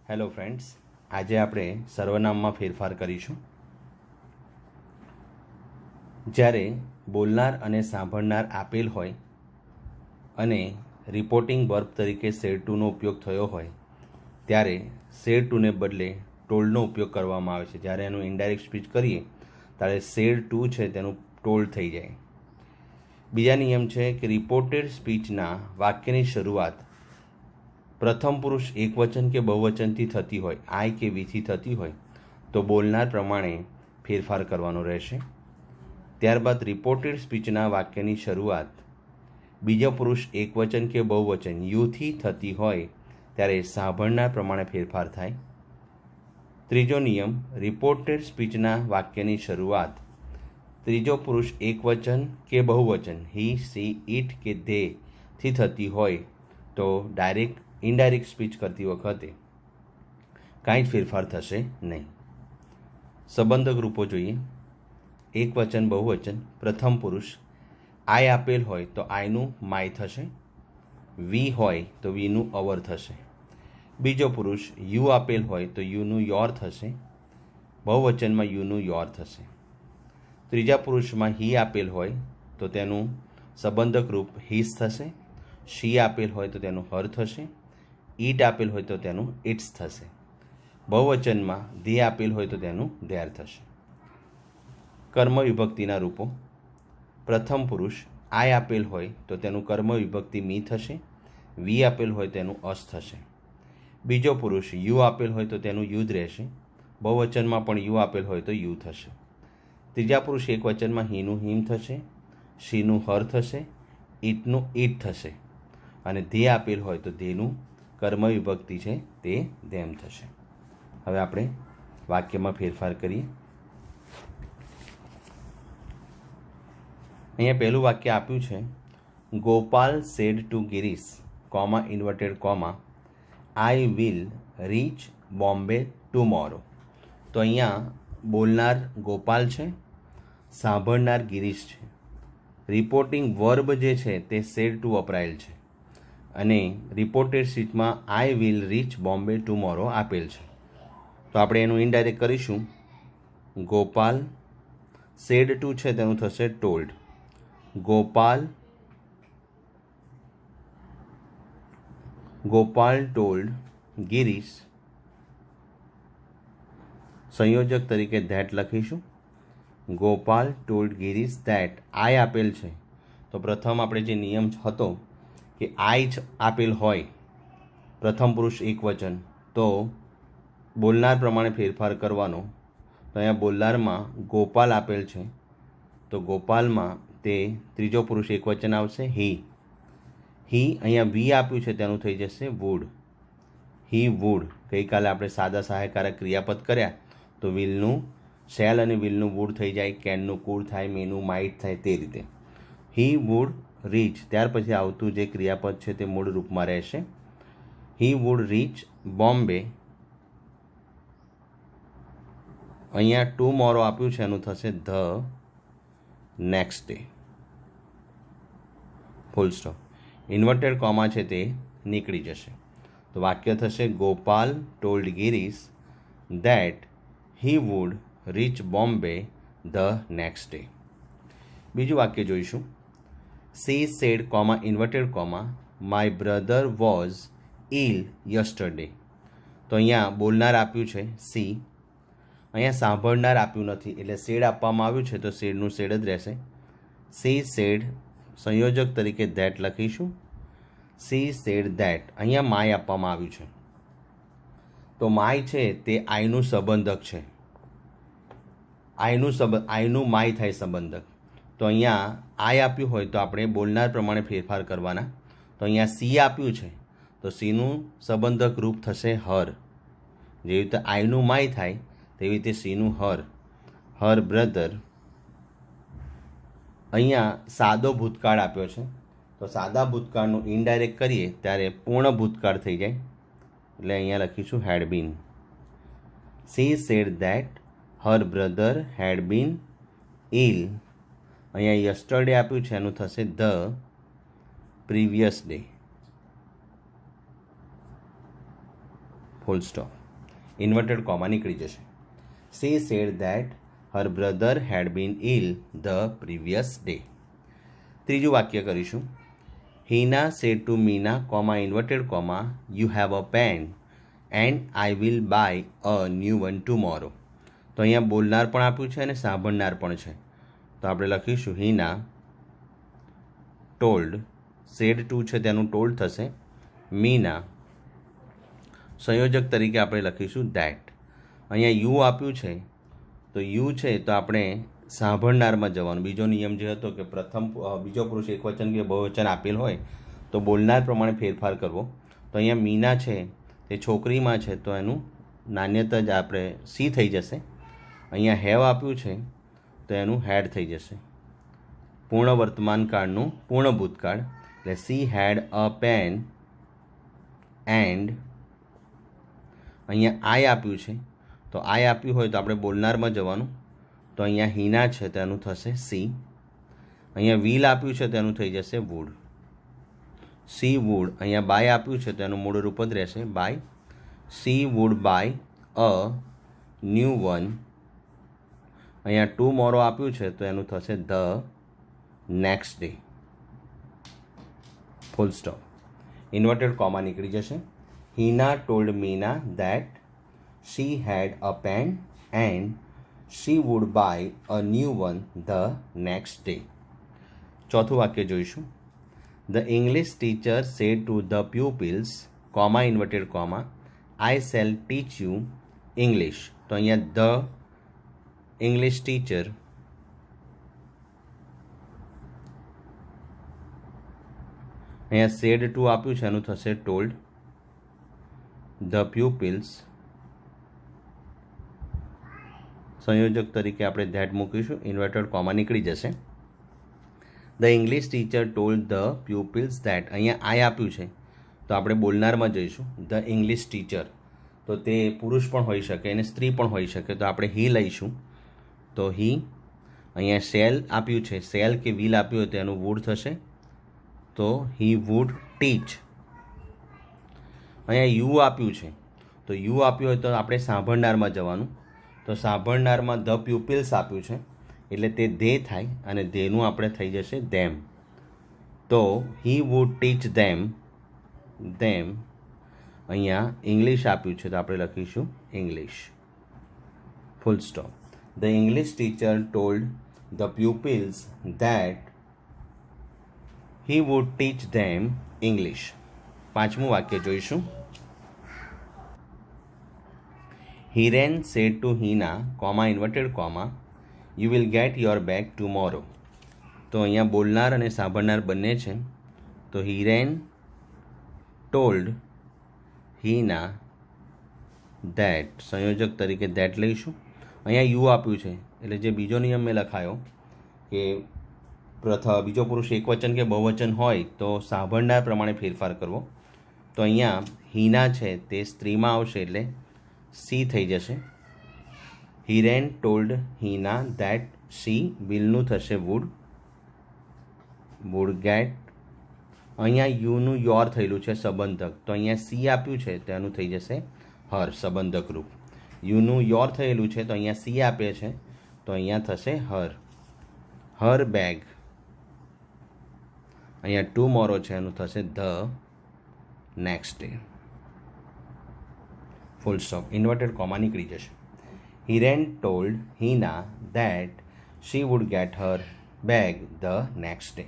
Hello friends, આજે આપણે સર્વનામમાં ફેરફાર કરીશું. જ્યારે બોલનાર અને સાંભળનાર આપેલ હોય અને રિપોર્ટિંગ વર્બ તરીકે સેડ ટુનો ઉપયોગ થયો હોય ત્યારે સેડ ટુને બદલે ટોલ્ડનો ઉપયોગ કરવામાં આવે છે. જ્યારે એનું ઇનડાયરેક્ટ સ્પીચ કરીએ ત્યારે સેડ ટુ છે તેનું ટોલ્ડ થઈ જાય. બીજા નિયમ છે કે રિપોર્ટેડ સ્પીચના વાક્યની શરૂઆત પ્રથમ પુરુષ એકવચન કે બહુવચનથી થતી હોય, આઈ કે વીથી થતી હોય તો બોલનાર પ્રમાણે ફેરફાર કરવાનો રહેશે. ત્યારબાદ રિપોર્ટેડ સ્પીચના વાક્યની શરૂઆત બીજો પુરુષ એકવચન કે બહુવચન યુથી થતી હોય ત્યારે સાંભળનાર પ્રમાણે ફેરફાર થાય. ત્રીજો નિયમ, રિપોર્ટેડ સ્પીચના વાક્યની શરૂઆત ત્રીજો પુરુષ એકવચન કે બહુવચન હી, સી, ઇટ કે ધેથી થતી હોય તો ઇનડાયરેક્ટ સ્પીચ કરતી વખતે કાંઈ જ ફેરફાર થશે નહીં. સંબંધક રૂપો જોઈએ. એકવચન બહુવચન, પ્રથમ પુરુષ આઈ આપેલ હોય તો આઈનું માય થશે, વી હોય તો વીનું અવર થશે. બીજો પુરુષ યુ આપેલ હોય તો યુનું યોર થશે, બહુવચનમાં યુનું યોર થશે. ત્રીજા પુરુષમાં હી આપેલ હોય તો તેનું સંબંધક રૂપ હિસ થશે, શી આપેલ હોય તો તેનું હર થશે, ઈટ આપેલ હોય તો તેનું ઇટ્સ થશે. બહુવચનમાં ધે આપેલ હોય તો તેનું ધેર થશે. કર્મ વિભક્તિના રૂપો. પ્રથમ પુરુષ આઈ આપેલ હોય તો તેનું કર્મ વિભક્તિ મી થશે, વી આપેલ હોય તેનું અસ થશે. બીજો પુરુષ યુ આપેલ હોય તો તેનું યુ જ રહેશે, બહુવચનમાં પણ યુ આપેલ હોય તો યુ થશે. ત્રીજા પુરુષ એકવચનમાં હીનું હિમ થશે, શીનું હર થશે, ઈટનું ઈટ થશે અને ધે આપેલ હોય તો ધેનું કર્મ વિભક્તિ છે તે ધેમ થશે. હવે આપણે વાક્યમાં ફેરફાર કરીએ. અહીંયા પહેલું વાક્ય આપ્યું છે, Gopal said to Girish, comma inverted comma, I will reach Bombay tomorrow. તો અહીંયા બોલનાર ગોપાલ છે, સાંભળનાર ગિરીશ છે. રિપોર્ટિંગ વર્બ જે છે તે સેડ ટુ વપરાયેલ છે અને રિપોર્ટેડ સ્પીચમાં I will reach Bombay tomorrow આપેલ છે. તો આપણે એનું ઇનડાયરેક્ટ કરીશું. ગોપાલ સેડ ટુ છે તેનું થશે ટોલ્ડ. ગોપાલ ટોલ્ડ ગિરીશ. સંયોજક તરીકે ધેટ લખીશું. Gopal told Girish that. I આપેલ છે તો પ્રથમ આપણે જે નિયમ હતો કે આઈ જ આપેલ હોય પ્રથમ પુરુષ એકવચન તો બોલનાર પ્રમાણે ફેરફાર કરવાનો. તો અહીંયા બોલનારમાં ગોપાલ આપેલ છે તો ગોપાલમાં તે ત્રીજો પુરુષ એકવચન આવશે હી. અહીંયા વી આપ્યું છે તેનું થઈ જશે વુડ. He would. ગઈકાલે આપણે સાદા સહાયકારક ક્રિયાપદ કર્યા તો વિલનું શેલ અને વિલનું વુડ થઈ જાય, કેનનું કુડ થાય, મેનું માઇટ થાય તે રીતે. હી વુડ રીચ, ત્યાર પછી આવતું જે ક્રિયાપદ છે તે મૂળ રૂપમાં રહેશે. He would reach Bombay. અહીંયા ટુમોરો આપ્યું છે એનું થશે the next day. Full stop. Inverted comma છે તે નીકળી જશે. તો વાક્ય થશે Gopal told Girish that he would reach Bombay the next day. બીજું વાક્ય જોઈશું. She said comma inverted comma my brother was ill yesterday. તો અહીંયા બોલનાર આપ્યું છે સી, અહીંયા સાંભળનાર આપ્યું નથી એટલે સેડ આપવામાં આવ્યું છે તો સેડનું સેડ જ રહેશે. સી સેડ સંયોજક તરીકે ધેટ લખીશું. C said that. અહીંયા માય આપવામાં આવ્યું છે તો માય છે તે આઈનું સંબંધક છે. આઈનું માય થાય સંબંધક. તો અહીંયા આઈ આપ્યું હોય તો આપણે બોલનાર પ્રમાણે ફેરફાર કરવાના. તો અહીંયા સી આપ્યું છે તો સીનું સંબંધક રૂપ થશે હર. જેવી રીતે આઈનું માય થાય તેવી રીતે સીનું હર. હર બ્રધર. અહીંયા સાદો ભૂતકાળ આપ્યો છે તો સાદા ભૂતકાળનું ઇનડાયરેક્ટ કરીએ ત્યારે પૂર્ણ ભૂતકાળ થઈ જાય એટલે અહીંયા લખીશું had been. She said that her brother had been ill. અહીંયા યસ્ટરડે આપ્યું છે એનું થશે the previous day. Full stop. Inverted comma નીકળી જશે. She said that her brother had been ill the previous day. ત્રીજું વાક્ય કરીશું. Hina said to Meena, inverted comma, you have a pen and I will buy a new one tomorrow. તો અહીંયા બોલનાર પણ આપ્યું છે અને સાંભળનાર પણ છે. તો આપણે લખીશું હિના ટોલ્ડ, સેડ ટુ છે તેનું ટોલ્ડ થશે. મીના સંયોજક તરીકે આપણે લખીશું ધેટ. અહીંયા યુ આપ્યું છે તો યુ છે તો આપણે સાંભળનારમાં જવાનું. બીજો નિયમ જે હતો કે બીજો પુરુષ એકવચન કે બહુવચન આપેલ હોય તો બોલનાર પ્રમાણે ફેરફાર કરવો. તો અહીંયા મીના છે તે છોકરીમાં છે તો એનું નાન્યતા જ આપણે સી થઈ જશે. અહીંયા હેવ આપ્યું છે તો એનું હેડ થઈ જશે. પૂર્ણ વર્તમાન કાળનું પૂર્ણ ભૂતકાળ એટલે she had a pen and. અહીંયા આઈ આપ્યું છે તો આઈ આપ્યું હોય તો આપણે બોલનારમાં જવાનું. તો અહીંયા હિના છે તેનું થશે સી. અહીંયા વિલ આપ્યું છે તેનું થઈ જશે વુડ. She would. અહીંયા બાય આપ્યું છે તો એનું મૂળ રૂપ જ રહેશે buy. She would buy a new one. અહીંયા ટુમોરો આપ્યું છે તો એનું થશે the next day. Full stop. Inverted comma નીકળી જશે. Hina told Meena that she had a pen and she would buy a new one the next day. ચોથું વાક્ય જોઈશું. The English teacher said to the pupils inverted comma I shell teach you English. તો અહીંયા the English teacher અહીંયા said to આપ્યું છે એનું થશે ટોલ્ડ. ધ પ્યુપિલ્સ સંયોજક તરીકે આપણે ધેટ મૂકીશું. ઇન્વર્ટેડ કોમા નીકળી જશે. The English teacher told the pupils that. અહીંયા આઈ આપ્યું છે તો આપણે બોલનારમાં જઈશું. ધ ઇંગ્લિશ ટીચર તો તે પુરુષ પણ હોઈ શકે અને સ્ત્રી પણ હોઈ શકે તો આપણે હી લઈશું. તો હી. અહીંયા શેલ આપ્યું છે, શેલ કે વિલ આપ્યું હોય તો એનું વુડ થશે તો હી વુડ ટીચ. અહીંયા યુ આપ્યું છે તો યુ આપ્યું હોય તો આપણે સાંભળનારમાં જવાનું. તો સાંભળનારમાં ધ પ્યુપિલ્સ આપ્યું છે એટલે તે ધે થાય અને ધેનું આપણે થઈ જશે ધેમ. તો હી વુડ ટીચ ધેમ. અહીંયા ઇંગ્લિશ આપ્યું છે તો આપણે લખીશું English. Full stop. The English teacher told the pupils that he would teach them English. પાંચમું વાક્ય જોઈશું. Hiren said to Hina, inverted comma, you will get your bag tomorrow. તો અહીંયા બોલનાર અને સાંભળનાર બંને છે. તો હિરેન ટોલ્ડ હિના ધેટ. સંયોજક તરીકે ધેટ લઈશું. અહીંયા યુ આપ્યું છે એટલે જે બીજો નિયમ મેં લખાયો કે બીજો પુરુષ એકવચન કે બહુવચન હોય તો સાંભળનાર પ્રમાણે ફેરફાર કરવો. તો અહીંયા હિના છે તે સ્ત્રીમાં આવશે એટલે સી થઈ જશે. Hiren told Hina that she. વિલનું થશે વુડ. Wood gate. અહીંયા યુનું યોર થયેલું છે સંબંધક તો અહીંયા સી આપ્યું છે તેનું થઈ જશે હર સંબંધક રૂપ. યુનું યોર થયેલું છે તો અહીંયા સી આપે છે તો અહીંયા થશે હર. હર બેગ. અહીંયા ટુમોરો છે એનું થશે the next day. Full stop. Inverted comma નીકળી જશે. Hiren told Hina that she would get her bag the next day.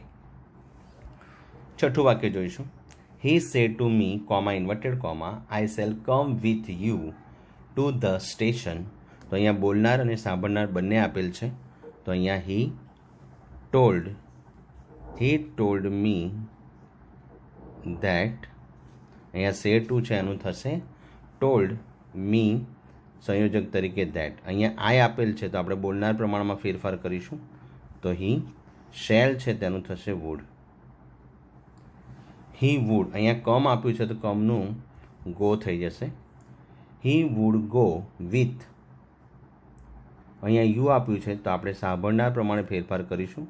છઠ્ઠું વાક્ય જોઈશું. He said to me inverted comma I shall come with you to the station. તો અહીંયા બોલનાર અને સાંભળનાર બંને આપેલ છે. તો અહીંયા હી ટોલ્ડ મી ધેટ. અહીંયા સેડ ટુ છે એનું થશે ટોલ્ડ મી સંયોજક તરીકે ધેટ. અહીંયા આઈ આપેલ છે તો આપણે બોલનાર પ્રમાણમાં ફેરફાર કરીશું. તો હી શેલ છે તેનું થશે વુડ. He would. અહીંયા કમ આપ્યું છે તો કમનું ગો થઈ જશે. He would go with. અહીંયા યુ આપ્યું છે તો આપણે સાંભળનાર પ્રમાણે ફેરફાર કરીશું.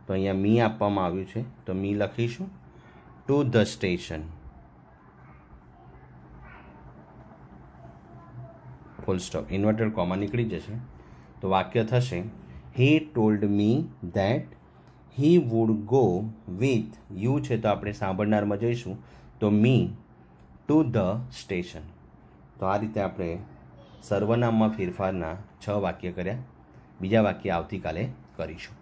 તો અહીંયા મી આપવામાં આવ્યું છે તો મી લખીશું. Two the station. Full stop, inverted comma નીકળી જશે. તો વાક્ય થશે હી told me that he would go with you છે તો આપણે સાંભળનારમાં જઈશું તો મી ટુ ધ સ્ટેશન. તો આ રીતે આપણે સર્વનામમાં ફેરફારના 6 વાક્ય કર્યા. બીજા વાક્ય આવતીકાલે કરીશું.